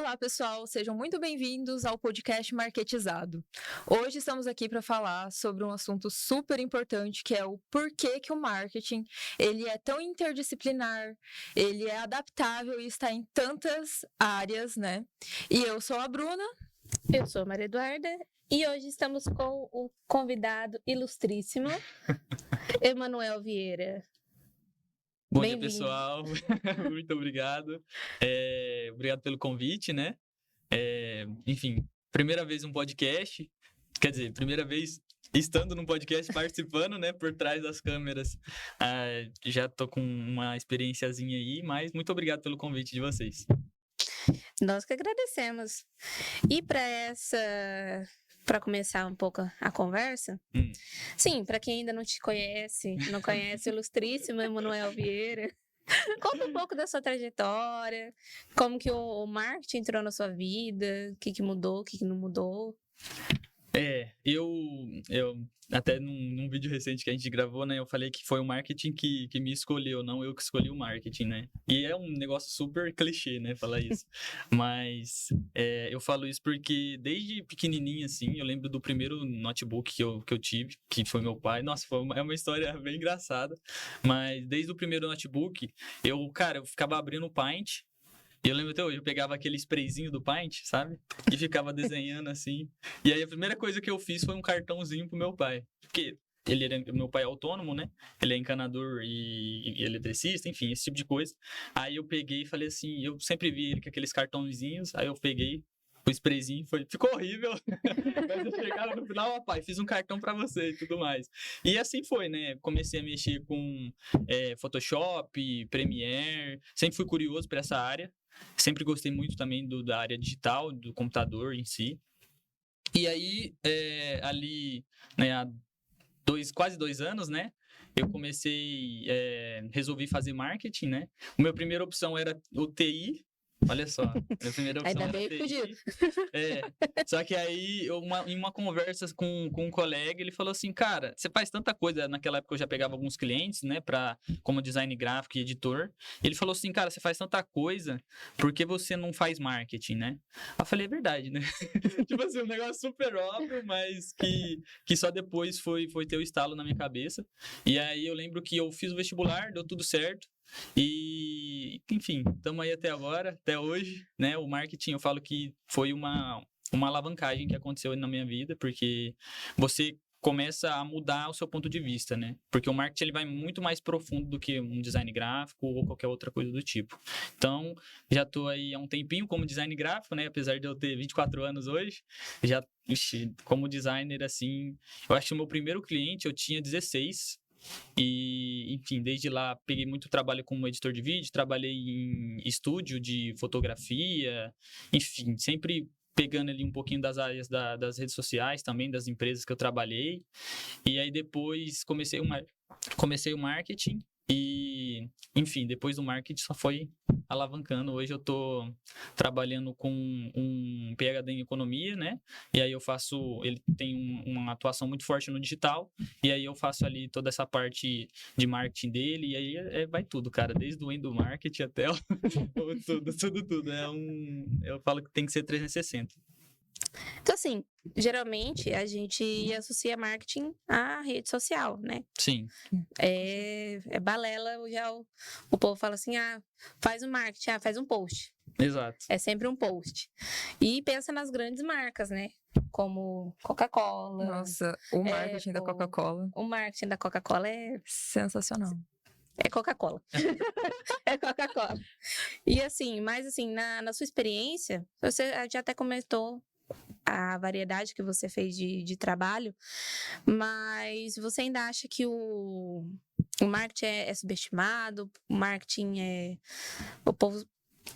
Olá, pessoal, sejam muito bem-vindos ao podcast Marketizado. Hoje estamos aqui para falar sobre um assunto super importante, que é o porquê que o marketing ele é tão interdisciplinar, ele é adaptável e está em tantas áreas, né? E eu sou a Bruna. Eu sou a Maria Eduarda e hoje estamos com o convidado ilustríssimo, Emanuel Vieira. Bom dia, pessoal. Muito obrigado. Obrigado pelo convite, né? Enfim, primeira vez um podcast, quer dizer, primeira vez estando num podcast, participando, né? Por trás das câmeras. Já tô com uma experiênciazinha aí, mas muito obrigado pelo convite de vocês. Nós que agradecemos. E para começar um pouco a conversa, sim, para quem ainda não te conhece, não conhece o ilustríssimo Emanuel Vieira, conta um pouco da sua trajetória, como que o marketing entrou na sua vida, o que mudou, o que não mudou. Eu até num vídeo recente que a gente gravou, né, eu falei que foi o marketing que me escolheu, não eu que escolhi o marketing, né? E é um negócio super clichê, né, falar isso. Mas eu falo isso porque desde pequenininho, assim, eu lembro do primeiro notebook que eu tive, que foi meu pai. Nossa, é uma história bem engraçada. Mas desde o primeiro notebook, eu ficava abrindo o Paint. E eu lembro até hoje, eu pegava aquele sprayzinho do Paint, sabe? E ficava desenhando assim. E aí a primeira coisa que eu fiz foi um cartãozinho pro meu pai. Porque meu pai é autônomo, né? Ele é encanador e eletricista, enfim, esse tipo de coisa. Aí eu peguei e falei assim, eu sempre vi ele com aqueles cartãozinhos, aí eu peguei o sprayzinho, ficou horrível. Mas eu chegava no final, pai, fiz um cartão pra você e tudo mais. E assim foi, né? Comecei a mexer com Photoshop, Premiere, sempre fui curioso pra essa área. Sempre gostei muito também da área digital, do computador em si. E aí, ali, né, há quase 2 anos, né? Eu comecei, resolvi fazer marketing, né? A minha primeira opção era o TI. Olha só, minha primeira opção Ainda era bem TI. Só que aí, em uma conversa com um colega, ele falou assim, cara, você faz tanta coisa. Naquela época eu já pegava alguns clientes, né, como design gráfico e editor. Ele falou assim, cara, você faz tanta coisa, por que você não faz marketing, né? Eu falei, é verdade, né? Tipo assim, um negócio super óbvio, mas que só depois foi ter o estalo na minha cabeça. E aí eu lembro que eu fiz o vestibular, deu tudo certo. E, enfim, estamos aí até agora, até hoje, né? O marketing, eu falo que foi uma alavancagem que aconteceu na minha vida, porque você começa a mudar o seu ponto de vista, né? Porque o marketing ele vai muito mais profundo do que um design gráfico ou qualquer outra coisa do tipo. Então, já estou aí há um tempinho como design gráfico, né? Apesar de eu ter 24 anos hoje, como designer, assim, eu acho que o meu primeiro cliente eu tinha 16. E, enfim, desde lá peguei muito trabalho como editor de vídeo, trabalhei em estúdio de fotografia, enfim, sempre pegando ali um pouquinho das áreas das redes sociais também, das empresas que eu trabalhei. E aí depois comecei o marketing e, enfim, depois do marketing só foi alavancando. Hoje eu tô trabalhando com um PhD em economia, né? E aí ele tem uma atuação muito forte no digital, e aí eu faço ali toda essa parte de marketing dele, e aí vai tudo, cara, desde o endomarketing até tudo. Eu falo que tem que ser 360. Então, assim, geralmente a gente associa marketing à rede social, né? Sim. É balela, o povo fala assim, faz um marketing, faz um post. Exato. É sempre um post. E pensa nas grandes marcas, né? Como Coca-Cola. Nossa, o marketing da Coca-Cola. O marketing da Coca-Cola é sensacional. É Coca-Cola. É Coca-Cola. E assim, mas assim, na sua experiência, você já até comentou a variedade que você fez de trabalho, mas você ainda acha que o marketing é subestimado? O marketing o povo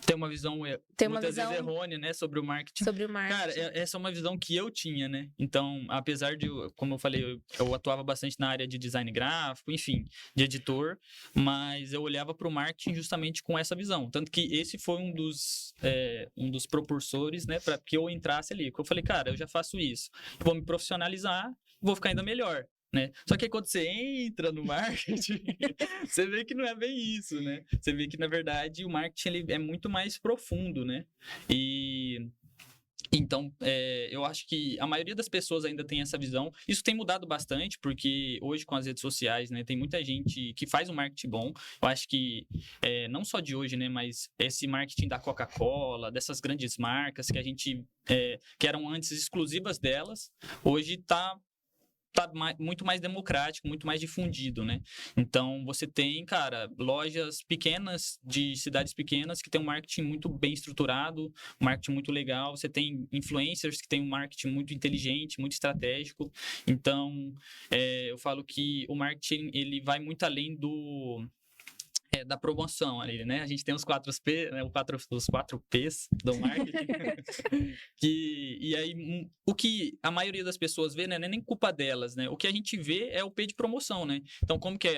tem uma visão muitas vezes errônea, né, sobre o marketing. Cara, essa é uma visão que eu tinha, né? Então, apesar de, como eu falei, eu atuava bastante na área de design gráfico, enfim, de editor, mas eu olhava para o marketing justamente com essa visão. Tanto que esse foi um dos propulsores, né, para que eu entrasse ali. Porque eu falei, cara, eu já faço isso, vou me profissionalizar, vou ficar ainda melhor. né? Só que aí quando você entra no marketing, você vê que não é bem isso, né? Você vê que, na verdade, o marketing ele é muito mais profundo, né? E então, eu acho que a maioria das pessoas ainda tem essa visão. Isso tem mudado bastante, porque hoje com as redes sociais, né, tem muita gente que faz um marketing bom. Eu acho que, não só de hoje, né, mas esse marketing da Coca-Cola, dessas grandes marcas que a gente, que eram antes exclusivas delas, hoje tá muito mais democrático, muito mais difundido, né? Então, você tem, cara, lojas pequenas, de cidades pequenas, que tem um marketing muito bem estruturado, um marketing muito legal. Você tem influencers que tem um marketing muito inteligente, muito estratégico. Então, eu falo que o marketing, ele vai muito além da promoção ali, né? A gente tem os 4P, né? Os 4Ps do marketing. E aí, o que a maioria das pessoas vê, né? Não é nem culpa delas, né? O que a gente vê é o P de promoção, né? Então, como que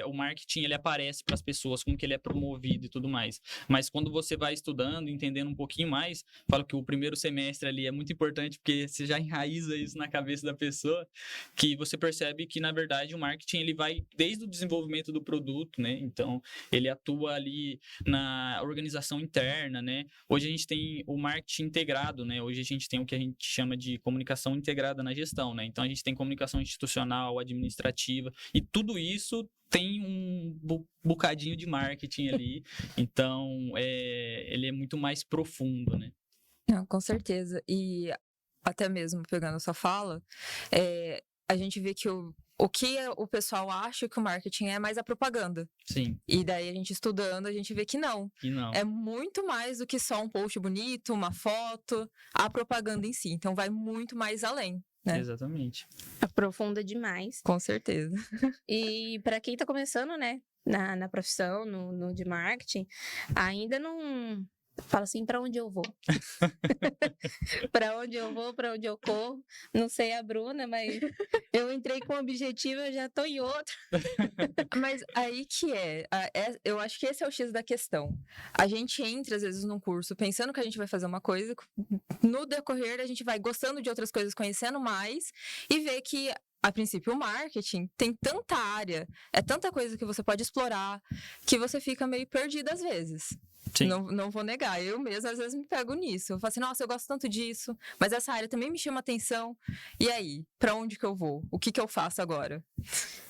o marketing, ele aparece para as pessoas, como que ele é promovido e tudo mais. Mas quando você vai estudando, entendendo um pouquinho mais, falo que o primeiro semestre ali é muito importante, porque você já enraiza isso na cabeça da pessoa, que você percebe que, na verdade, o marketing, ele vai desde o desenvolvimento do produto, né? Então, ele atua ali na organização interna, né? Hoje a gente tem o marketing integrado, né? Hoje a gente tem o que a gente chama de comunicação integrada na gestão, né? Então a gente tem comunicação institucional, administrativa, e tudo isso tem um bocadinho de marketing ali. Então, ele é muito mais profundo, né? Não, com certeza. E até mesmo pegando a sua fala, a gente vê que o que o pessoal acha que o marketing é mais a propaganda. Sim. E daí a gente estudando, a gente vê que não. E não. É muito mais do que só um post bonito, uma foto, a propaganda em si. Então vai muito mais além, né? Exatamente. Aprofunda demais. Com certeza. E para quem tá começando, né, na profissão, no de marketing, ainda não fala assim, para onde eu vou? Para onde eu vou, para onde eu corro? Não sei a Bruna, mas eu entrei com um objetivo, eu já tô em outro. Mas aí que eu acho que esse é o X da questão. A gente entra, às vezes, num curso pensando que a gente vai fazer uma coisa, no decorrer a gente vai gostando de outras coisas, conhecendo mais, e vê que, a princípio, o marketing tem tanta área, é tanta coisa que você pode explorar, que você fica meio perdido às vezes. Sim. Não vou negar, eu mesma às vezes me pego nisso. Eu falo assim, nossa, eu gosto tanto disso, mas essa área também me chama atenção. E aí, pra onde que eu vou? O que eu faço agora?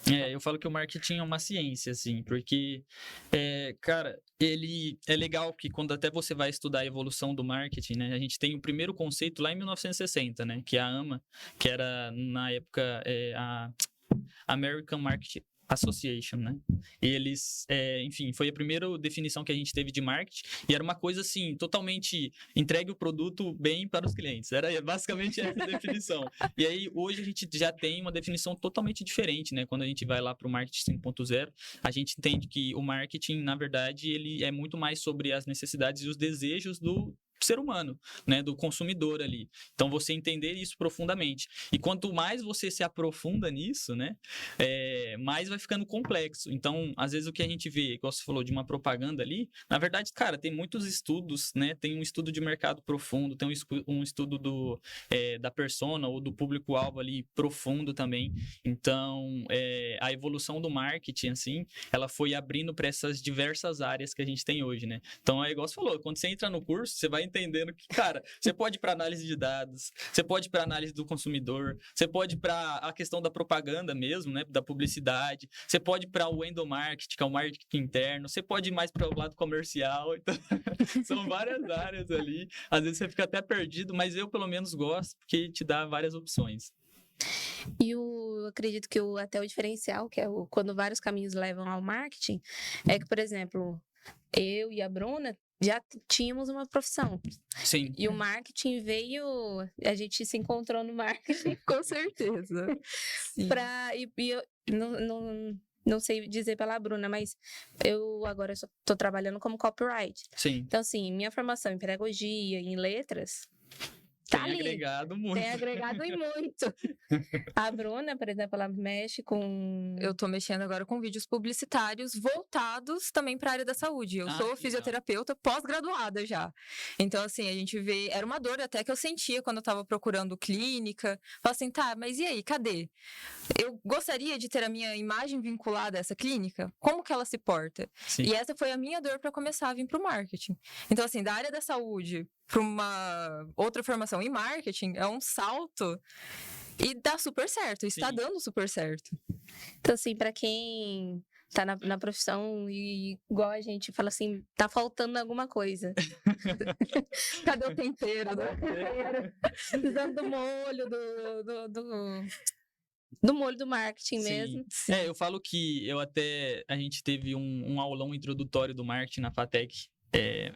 Eu falo que o marketing é uma ciência, assim, porque, cara, ele é legal que quando até você vai estudar a evolução do marketing, né, a gente tem o primeiro conceito lá em 1960, né, que é a AMA, que era, na época, a American Marketing Association, né? E eles, enfim, foi a primeira definição que a gente teve de marketing, e era uma coisa assim, totalmente entregue o produto bem para os clientes. Era basicamente essa definição. E aí, hoje a gente já tem uma definição totalmente diferente, né? Quando a gente vai lá para o marketing 5.0, a gente entende que o marketing, na verdade, ele é muito mais sobre as necessidades e os desejos do ser humano, né, do consumidor ali. Então, você entender isso profundamente. E quanto mais você se aprofunda nisso, né, mais vai ficando complexo. Então, às vezes o que a gente vê, igual você falou, de uma propaganda ali, na verdade, cara, tem muitos estudos, né, tem um estudo de mercado profundo, tem um estudo da persona ou do público-alvo ali profundo também. Então, a evolução do marketing, assim, ela foi abrindo para essas diversas áreas que a gente tem hoje, né. Então, é igual você falou, quando você entra no curso, você vai entendendo que, cara, você pode ir para análise de dados, você pode ir para análise do consumidor, você pode ir para a questão da propaganda mesmo, né, da publicidade, você pode ir para o endomarketing, que é o marketing interno, você pode ir mais para o lado comercial, então são várias áreas ali, às vezes você fica até perdido, mas eu pelo menos gosto porque te dá várias opções. E eu acredito que até o diferencial, que é quando vários caminhos levam ao marketing, é que, por exemplo, eu e a Bruna já tínhamos uma profissão. Sim. E o marketing veio, a gente se encontrou no marketing. Com certeza. Sim. Eu não sei dizer pela Bruna, mas eu agora estou trabalhando como copyright. Sim. Então, assim, minha formação em pedagogia, em letras, Tá Tem ali. agregado muito. Tem agregado e muito. A Bruna, por exemplo, ela mexe com... Eu tô mexendo agora com vídeos publicitários voltados também para a área da saúde. Eu Ah, sou que legal. fisioterapeuta pós-graduada já. Então, assim, a gente vê. Era uma dor até que eu sentia quando eu tava procurando clínica. Falei assim, tá, mas e aí, cadê? Eu gostaria de ter a minha imagem vinculada a essa clínica. Como que ela se porta? Sim. E essa foi a minha dor para começar a vir pro marketing. Então, assim, da área da saúde para uma outra formação em marketing é um salto. E dá super certo, está Sim. dando super certo. Então, assim, pra quem tá na profissão e igual a gente fala assim, tá faltando alguma coisa. Cadê o tempero? Precisando do molho, Do molho do marketing Sim. mesmo. Eu falo que a gente teve um aulão introdutório do marketing na FATEC,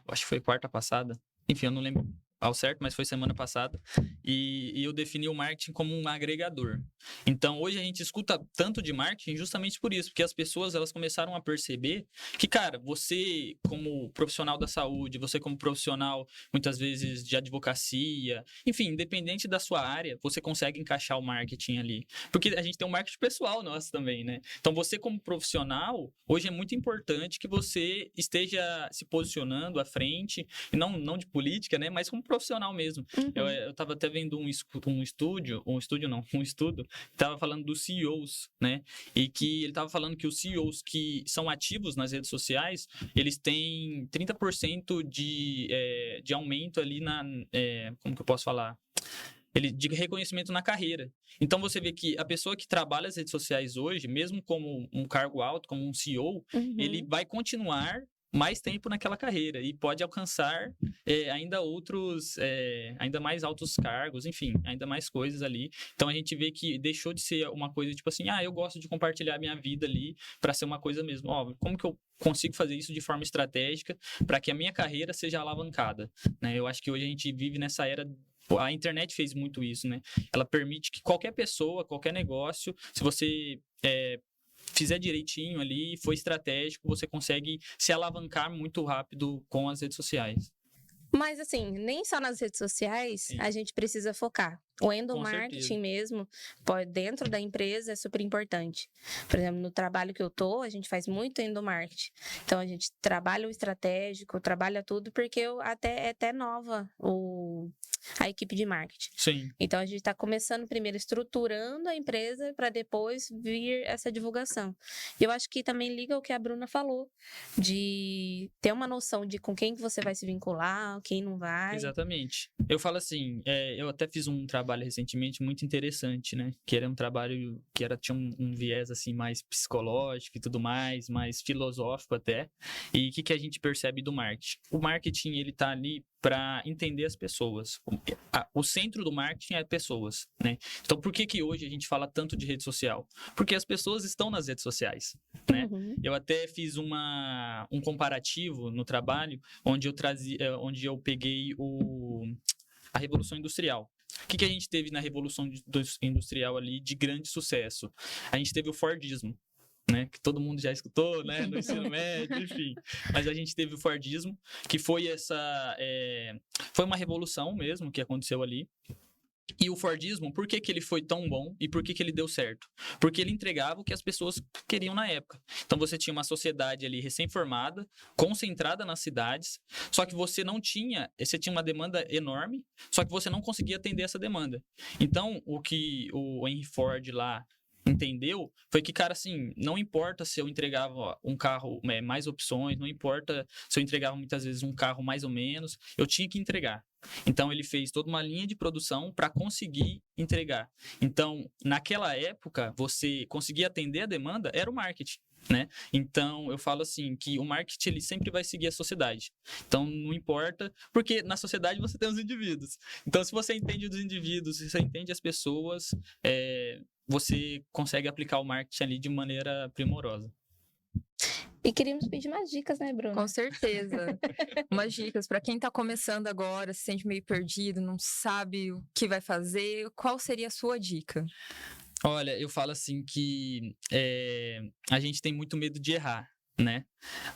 acho que foi quarta passada, enfim, eu não lembro ao certo, mas foi semana passada, e eu defini o marketing como um agregador. Então, hoje a gente escuta tanto de marketing justamente por isso, porque as pessoas, elas começaram a perceber que, cara, você como profissional da saúde, você como profissional, muitas vezes, de advocacia, enfim, independente da sua área, você consegue encaixar o marketing ali. Porque a gente tem um marketing pessoal nosso também, né? Então, você como profissional, hoje é muito importante que você esteja se posicionando à frente, e não de política, né? Mas como profissional mesmo. Uhum. Eu tava até vendo um estudo, que tava falando dos CEOs, né? E que ele tava falando que os CEOs que são ativos nas redes sociais, eles têm 30% de aumento ali como que eu posso falar? De reconhecimento na carreira. Então, você vê que a pessoa que trabalha as redes sociais hoje, mesmo como um cargo alto, como um CEO, Uhum. ele vai continuar mais tempo naquela carreira e pode alcançar ainda mais altos cargos, enfim, ainda mais coisas ali. Então, a gente vê que deixou de ser uma coisa tipo assim, eu gosto de compartilhar minha vida ali para ser uma coisa mesmo. Como que eu consigo fazer isso de forma estratégica para que a minha carreira seja alavancada, né? Eu acho que hoje a gente vive nessa era. A internet fez muito isso, né? Ela permite que qualquer pessoa, qualquer negócio, se você fizer direitinho ali, for estratégico, você consegue se alavancar muito rápido com as redes sociais. Mas assim, nem só nas redes sociais Sim. a gente precisa focar. O endomarketing certeza. mesmo, dentro da empresa, é super importante. Por exemplo, no trabalho que eu tô, a gente faz muito endomarketing. Então, a gente trabalha o estratégico, trabalha tudo, porque é até nova a equipe de marketing. Sim. Então, a gente está começando primeiro estruturando a empresa para depois vir essa divulgação. E eu acho que também liga o que a Bruna falou, de ter uma noção de com quem que você vai se vincular, quem não vai. Exatamente. Eu falo assim, eu até fiz um trabalho recentemente muito interessante, né? Que era um trabalho que tinha um viés assim mais psicológico e tudo mais filosófico até. E o que a gente percebe do marketing? O marketing, ele tá ali para entender as pessoas. O centro do marketing é pessoas, né? Então, por que hoje a gente fala tanto de rede social? Porque as pessoas estão nas redes sociais, né? Uhum. Eu até fiz um comparativo no trabalho onde eu peguei a Revolução Industrial. O que a gente teve na Revolução Industrial ali de grande sucesso? A gente teve o Fordismo, né? Que todo mundo já escutou, né? No ensino médio, enfim. Mas a gente teve o Fordismo, que foi foi uma revolução mesmo que aconteceu ali. E o Fordismo, por que ele foi tão bom e por que ele deu certo? Porque ele entregava o que as pessoas queriam na época. Então, você tinha uma sociedade ali recém-formada, concentrada nas cidades, só que você tinha uma demanda enorme, só que você não conseguia atender essa demanda. Então, o que o Henry Ford lá entendeu foi que, cara, assim, não importa se eu entregava um carro, mais opções, não importa se eu entregava muitas vezes um carro mais ou menos, eu tinha que entregar. Então, ele fez toda uma linha de produção para conseguir entregar. Então, naquela época, você conseguir atender a demanda era o marketing, né? Então, eu falo assim, que o marketing ele sempre vai seguir a sociedade. Então, não importa, porque na sociedade você tem os indivíduos. Então, se você entende os indivíduos, se você entende as pessoas, você consegue aplicar o marketing ali de maneira primorosa. E queríamos pedir umas dicas, né, Bruna? Com certeza. Umas dicas para quem tá começando agora, se sente meio perdido, não sabe o que vai fazer, qual seria a sua dica? Olha, eu falo assim que a gente tem muito medo de errar, né?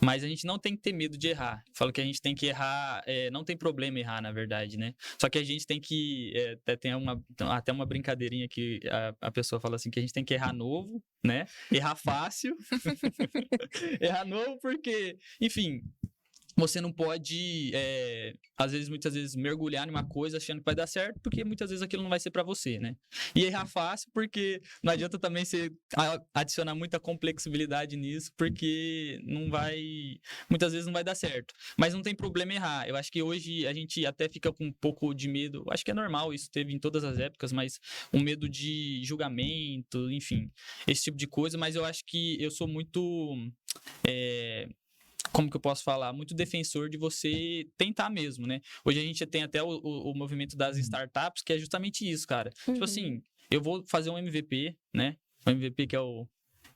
Mas a gente não tem que ter medo de errar. Eu falo que a gente tem que errar, não tem problema errar, na verdade, né? Só que a gente tem que, tem até uma brincadeirinha que a pessoa fala assim, que a gente tem que errar novo, né? Errar fácil. Errar novo porque, enfim... Você não pode, muitas vezes, mergulhar numa coisa achando que vai dar certo, porque muitas vezes aquilo não vai ser pra você, né? E errar fácil, porque não adianta também você adicionar muita complexibilidade nisso, porque muitas vezes não vai dar certo. Mas não tem problema errar. Eu acho que hoje a gente até fica com um pouco de medo, acho que é normal, isso teve em todas as épocas, mas um medo de julgamento, enfim, esse tipo de coisa, mas eu acho que eu sou muito... como que eu posso falar? Muito defensor de você tentar mesmo, né? Hoje a gente tem até o movimento das startups, que é justamente isso, cara. Tipo assim, eu vou fazer um MVP, né? O MVP que é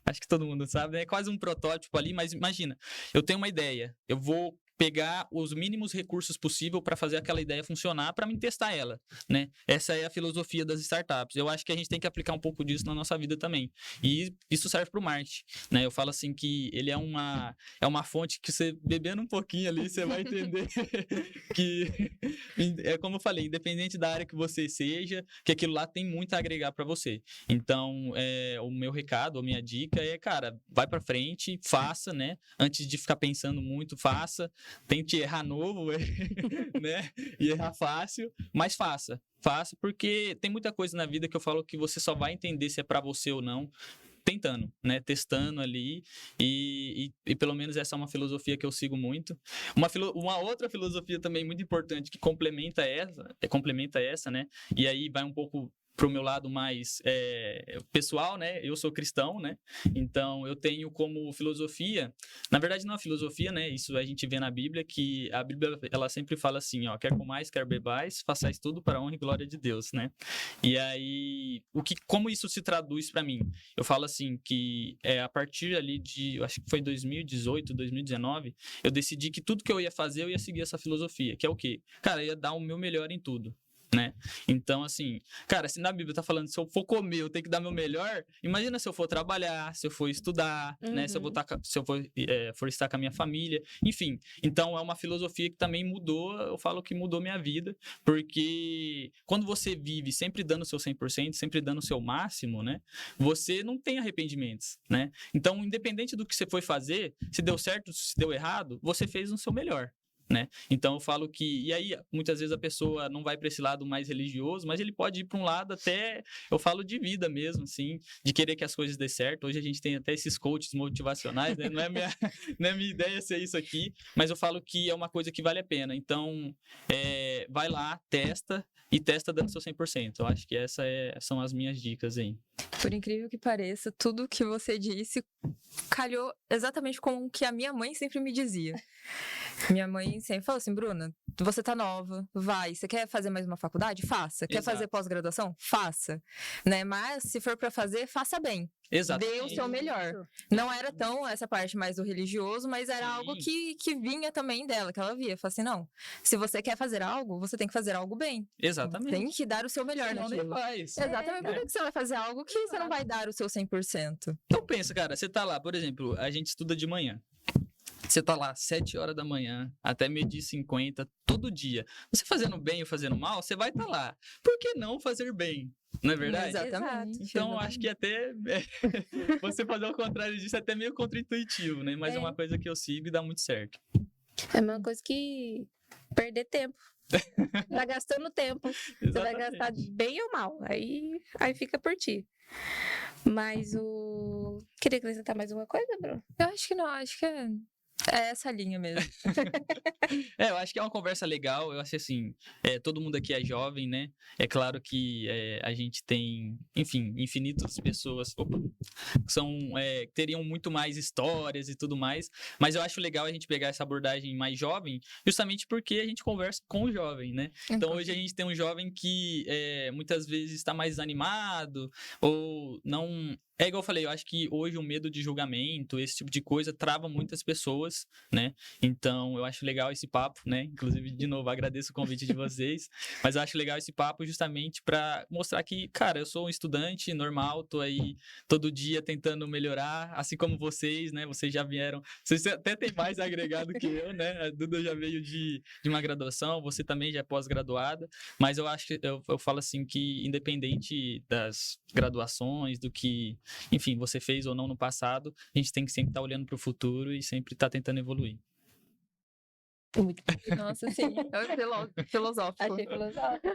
acho que todo mundo sabe, né? É quase um protótipo ali, mas imagina, eu tenho uma ideia, eu vou pegar os mínimos recursos possível para fazer aquela ideia funcionar, para mim testar ela, né? Essa é a filosofia das startups. Eu acho que a gente tem que aplicar um pouco disso na nossa vida também. E isso serve para o marketing, né? Eu falo assim que ele é uma fonte que você bebendo um pouquinho ali, você vai entender que é como eu falei, independente da área que você seja, que aquilo lá tem muito a agregar para você. Então, o meu recado, a minha dica é, cara, vai para frente, faça, né? Antes de ficar pensando muito, faça. Tente errar novo, né? E errar fácil, mas faça. Faça, porque tem muita coisa na vida que eu falo que você só vai entender se é pra você ou não tentando, né? Testando ali. E pelo menos essa é uma filosofia que eu sigo muito. Uma outra filosofia também muito importante que complementa essa, né? E aí vai um pouco pro meu lado mais pessoal, né? Eu sou cristão, né? Então, eu tenho como filosofia... Na verdade, não é filosofia, né? Isso a gente vê na Bíblia, que a Bíblia, ela sempre fala assim, ó... Quer comais, quer bebais, façais tudo para a honra e glória de Deus, né? E aí, como isso se traduz para mim? Eu falo assim, que a partir ali eu acho que foi 2018, 2019, eu decidi que tudo que eu ia fazer, eu ia seguir essa filosofia, que é o quê? Cara, eu ia dar o meu melhor em tudo. Né? Então, assim, cara, se na Bíblia tá falando, se eu for comer, eu tenho que dar meu melhor, imagina se eu for trabalhar, se eu for estudar, né? Se eu for estar com a minha família, enfim. Então, é uma filosofia que também mudou, eu falo que mudou minha vida, porque quando você vive sempre dando o seu 100%, sempre dando o seu máximo, né? Você não tem arrependimentos, né? Então, independente do que você foi fazer, se deu certo, se deu errado, você fez o seu melhor. Né? Então eu falo que, e aí muitas vezes a pessoa não vai para esse lado mais religioso, mas ele pode ir para um lado até, eu falo de vida mesmo, assim, de querer que as coisas dê certo. Hoje a gente tem até esses coaches motivacionais, né? Não é minha ideia ser isso aqui, mas eu falo que é uma coisa que vale a pena. Então vai lá, testa e testa dando seu 100%. Eu acho que são as minhas dicas aí. Por incrível que pareça, tudo que você disse calhou exatamente com o que a minha mãe sempre me dizia. Minha mãe sempre falou assim, Bruna, você tá nova, vai. Você quer fazer mais uma faculdade? Faça. Quer fazer pós-graduação? Faça. Né? Mas se for pra fazer, faça bem. Exatamente. Dê o seu melhor. Não era tão essa parte mais do religioso, mas era algo que vinha também dela, que ela via. Falava assim, não, se você quer fazer algo, você tem que fazer algo bem. Exatamente. Tem que dar o seu melhor naquilo. Nem faz. Exatamente. Por que você vai fazer algo que você não vai dar o seu 100%? Então pensa, cara, você tá lá, por exemplo, a gente estuda de manhã. Você tá lá 7 horas da manhã, até 12h50, todo dia. Você fazendo bem ou fazendo mal, você vai estar lá. Por que não fazer bem? Não é verdade? Exatamente. Então, acho que até você fazer o contrário disso é até meio contraintuitivo, né? Mas é uma coisa que eu sigo e dá muito certo. É uma coisa que perder tempo. Tá gastando tempo. Você vai gastar bem ou mal. Aí fica por ti. Mas Queria acrescentar mais uma coisa, Bruno? Eu acho que não, acho que é essa linha mesmo. Eu acho que é uma conversa legal. Eu acho assim, todo mundo aqui é jovem, né? É claro que a gente tem, enfim, infinitas pessoas que teriam muito mais histórias e tudo mais. Mas eu acho legal a gente pegar essa abordagem mais jovem, justamente porque a gente conversa com o jovem, né? Então hoje a gente tem um jovem que muitas vezes está mais animado ou não É igual eu falei, eu acho que hoje o medo de julgamento, esse tipo de coisa, trava muitas pessoas, né? Então, eu acho legal esse papo, né? Inclusive, de novo, agradeço o convite de vocês, mas eu acho legal esse papo justamente para mostrar que, cara, eu sou um estudante normal, tô aí todo dia tentando melhorar, assim como vocês, né? Vocês já vieram, vocês até têm mais agregado que eu, né? A Duda já veio de uma graduação, você também já é pós-graduada, mas eu acho que eu falo assim que, independente das graduações, do que enfim, você fez ou não no passado, a gente tem que sempre estar olhando para o futuro e sempre estar tentando evoluir. Muito Nossa, sim. É filosófico. Achei filosófico.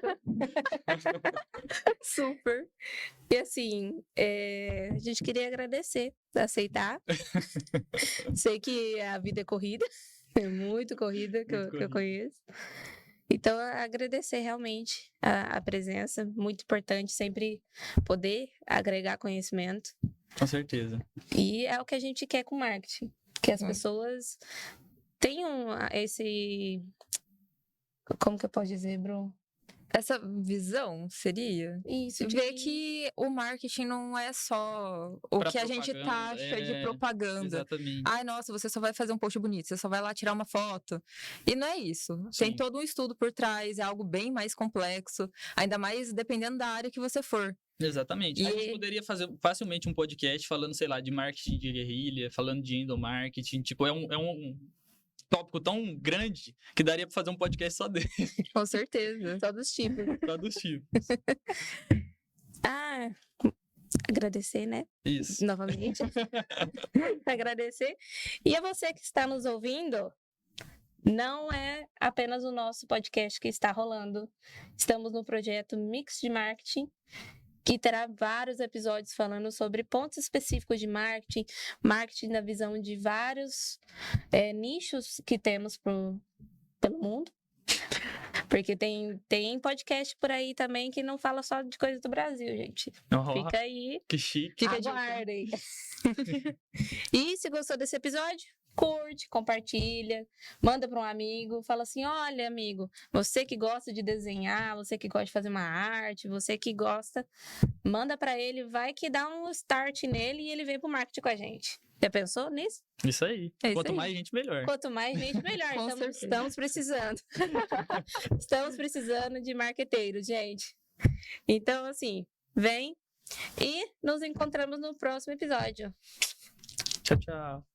Super. E assim, a gente queria agradecer, aceitar. Sei que a vida é corrida, é muito corrida que eu conheço. Então, agradecer realmente a presença, muito importante sempre poder agregar conhecimento. Com certeza. E é o que a gente quer com marketing, que as pessoas tenham esse... Como que eu posso dizer, Bruno? Essa visão seria Isso, ver que o marketing não é só o Pra que a gente propaganda, taxa de propaganda. Exatamente. Ai, nossa, você só vai fazer um post bonito, você só vai lá tirar uma foto. E não é isso. Sim. Tem todo um estudo por trás, é algo bem mais complexo, ainda mais dependendo da área que você for. Exatamente. A gente poderia fazer facilmente um podcast falando, sei lá, de marketing de guerrilha, falando de endomarketing. Tipo, é um tópico tão grande que daria para fazer um podcast só dele. Com certeza. Só dos tipos. Só dos tipos. Agradecer, né? Isso. Novamente. Agradecer. E a você que está nos ouvindo, não é apenas o nosso podcast que está rolando. Estamos no projeto Mix de Marketing, que terá vários episódios falando sobre pontos específicos de marketing, marketing na visão de vários nichos que temos pelo mundo. Porque tem podcast por aí também que não fala só de coisa do Brasil, gente. Fica aí. Que chique. Aguardem. E se gostou desse episódio, curte, compartilha, manda para um amigo, fala assim, olha amigo, você que gosta de desenhar, você que gosta de fazer uma arte, você que gosta, manda para ele, vai que dá um start nele e ele vem pro marketing com a gente. Já pensou nisso? Isso aí. É isso Quanto aí. mais gente, melhor. Quanto mais gente, melhor. Com certeza. Estamos precisando. Estamos precisando de marqueteiros, gente. Então, assim, vem e nos encontramos no próximo episódio. Tchau, tchau.